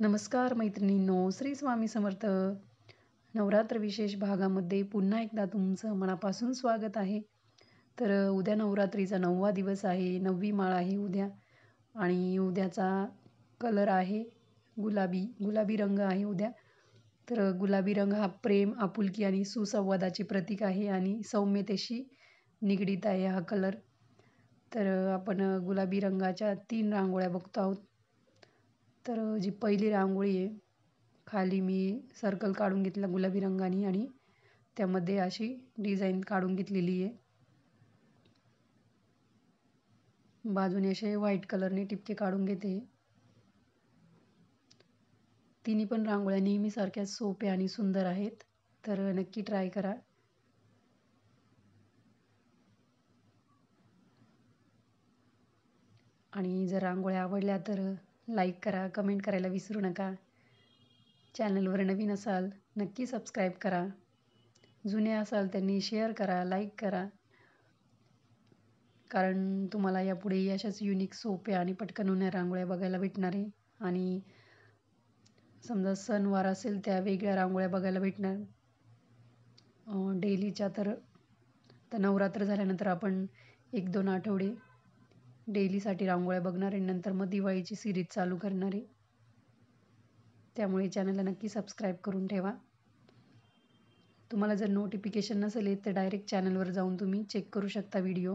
नमस्कार मैत्रिणींनो, श्री स्वामी समर्थ. नवरात्र विशेष भागामध्ये पुन्हा एकदा तुमचं मनापासून स्वागत आहे. तर उद्या नवरात्रीचा 9वा दिवस आहे, 9वी माळ आहे उद्या आणि उद्याचा कलर आहे गुलाबी. गुलाबी रंग आहे उद्या. तर गुलाबी रंग हा प्रेम, आपुलकी आणि सुसंवादाचे प्रतीक आहे आणि सौम्यतेशी निगडीत आहे हा कलर. तर आपण गुलाबी रंगाच्या 3 रांगोळ्या बघतो आहोत. तर जी पहिली रांगोळी आहे, खाली मी सर्कल काढून घेतला गुलाबी रंगाने आणि त्यामध्ये अशी डिझाईन काढून घेतलेली आहे. बाजूने असे व्हाईट कलरने टिपके काढून घेते. तिन्ही पण रांगोळ्या नेहमीसारख्याच सोप्या आणि सुंदर आहेत. तर नक्की ट्राय करा. आणि जर रांगोळ्या आवडल्या तर लाईक करा, कमेंट करायला विसरू नका. चॅनलवर नवीन असाल नक्की सबस्क्राईब करा. जुने असाल त्यांनी शेअर करा, लाईक करा. कारण तुम्हाला यापुढे अशाच युनिक, सोप्या आणि पटकन होणाऱ्या रांगोळ्या बघायला भेटणार आहे. आणि समजा सणवार असेल त्या वेगळ्या रांगोळ्या बघायला भेटणार. डेलीच्या तर नवरात्र झाल्यानंतर आपण 1-2 आठवडे डेलीसाठी रांगोळ्या बघणार आहे. नंतर मग दिवाळीची सिरीज चालू करणार आहे. त्यामुळे चॅनलला नक्की सबस्क्राईब करून ठेवा. तुम्हाला जर नोटिफिकेशन नसेल येत तर डायरेक्ट चॅनलवर जाऊन तुम्ही चेक करू शकता व्हिडिओ.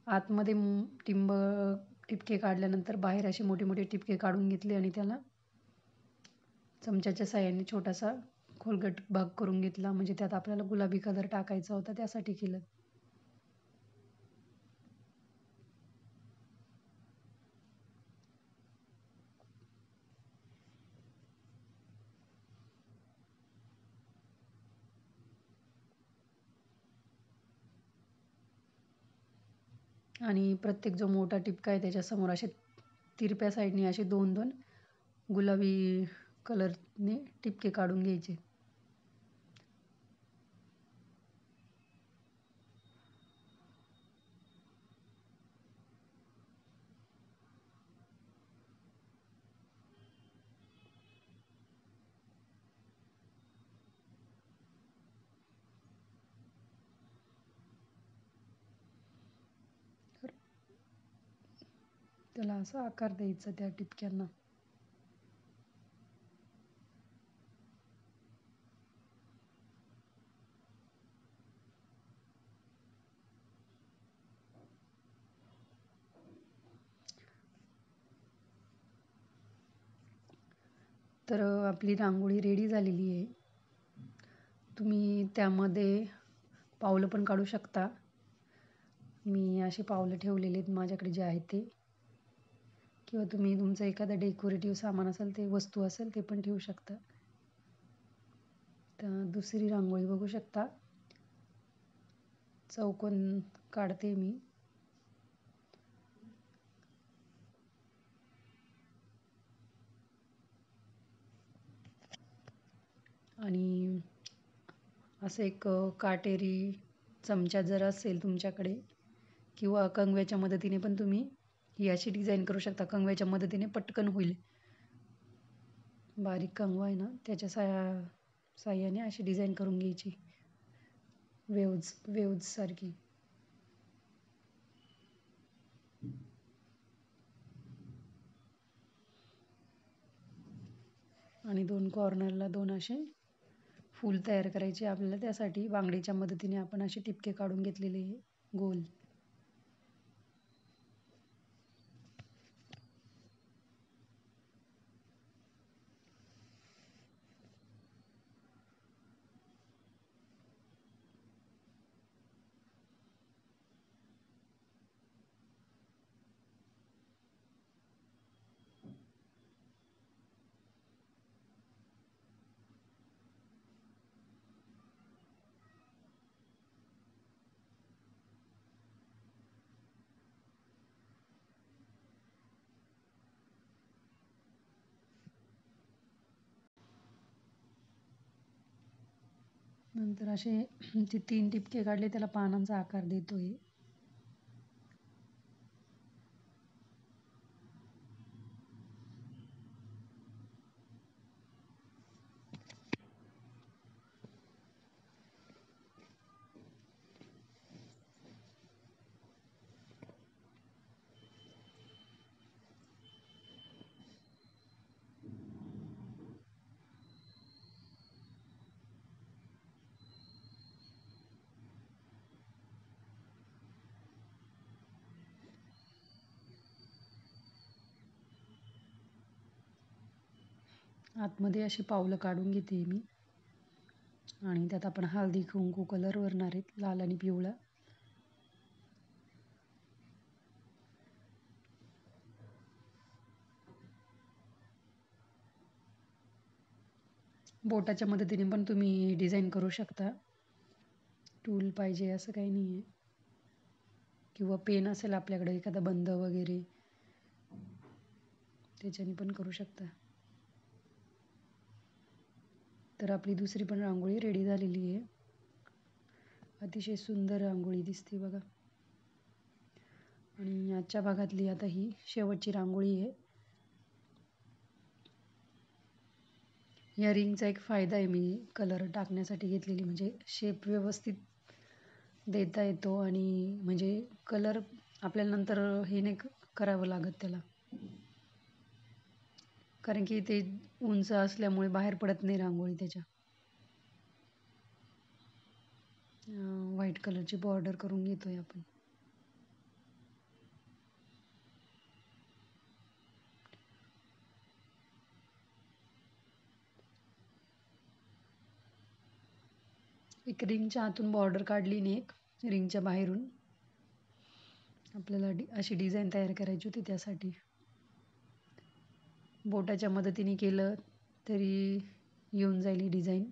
आतमध्ये टिपके काढल्यानंतर बाहेर असे मोठे मोठे टिपके काढून घेतले आणि त्याला चमच्याच्या साहाय्याने छोटासा खोलगट भाग करून घेतला. म्हणजे त्यात आपल्याला गुलाबी कलर टाकायचा होता त्यासाठी केलं. आणि प्रत्येक जो मोठा टिपका आहे त्याच्यासमोर असे तिरप्या साईडने असे 2-2 गुलाबी कलरने टिपके काढून घ्यायचे. त्याला असा आकार द्यायचा त्या टिपक्यांना. तर आपली रांगोळी रेडी झालेली आहे. तुम्ही त्यामध्ये पावलं पण काढू शकता. मी अशी पावलं ठेवलेली आहेत माझ्याकडे जे आहेत ते. किंवा तुम्ही तुमचं एखादं डेकोरेटिव्ह सामान असेल, ते वस्तू असेल ते पण ठेवू शकता. तर दुसरी रांगोळी बघू शकता. चौकोन काढते मी. आणि असं एक काटेरी चमचा जर असेल तुमच्याकडे किंवा कंगव्याच्या मदतीने पण तुम्ही ही अशी डिझाईन करू शकता. कंगव्याच्या मदतीने पटकन होईल. बारीक कंगवा आहे ना, त्याच्या साह्याने अशी डिझाईन करून घ्यायची वेव्ज सारखी. आणि 2 कॉर्नरला 2 असे फूल तयार करायचे आपल्याला. त्यासाठी बांगडीच्या मदतीने आपण असे टिपके काढून घेतलेले गोल. नंतर असे ते 3 टिपके काढले, त्याला पानांचा आकार देतोय. आतमध्ये अशी पावलं काढून घेते मी आणि त्यात आपण हळदी कुंकू कलर भरणार आहेत, लाल आणि पिवळा. बोटाच्या मदतीने पण तुम्ही डिझाईन करू शकता. टूल पाहिजे असं काही नाही आहे, किंवा पेन असेल आपल्याकडे एखादा बंद वगैरे, त्याच्याने पण करू शकता. तर आपली दुसरी पण रांगोळी रेडी झालेली आहे. अतिशय सुंदर रांगोळी दिसते बघा. आणि आजच्या भागातली आता ही शेवटची रांगोळी आहे. या रिंगचा एक फायदा आहे, मी कलर टाकण्यासाठी घेतलेली, म्हणजे शेप व्यवस्थित देता येतो आणि म्हणजे कलर आपल्याला नंतर हे नाही करावं लागत त्याला, कारण की ते उंच असल्यामुळे बाहेर पडत नाही रांगोळी त्याच्या. व्हाईट कलरची बॉर्डर करून घेतोय आपण. एक रिंगच्या आतून बॉर्डर काढली आणि एक रिंगच्या बाहेरून आपल्याला अशी डिझाईन तयार करायची होती. त्यासाठी बोटाच्या मदतीने केलं तरी येऊन जाईल ही डिझाईन.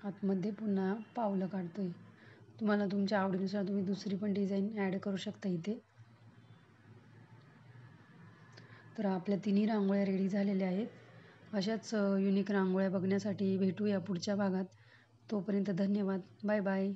आतमध्ये पुन्हा पावलं काढतोय. तुम्हाला तुमच्या आवडीनुसार तुम्ही दुसरी पण डिझाईन ॲड करू शकता इथे. तर आपल्या तिन्ही रांगोळ्या रेडी झालेल्या आहेत. अशाच युनिक रांगोळ्या बघण्यासाठी भेटूया पुढच्या भागात. तोपर्यंत धन्यवाद. Bye bye.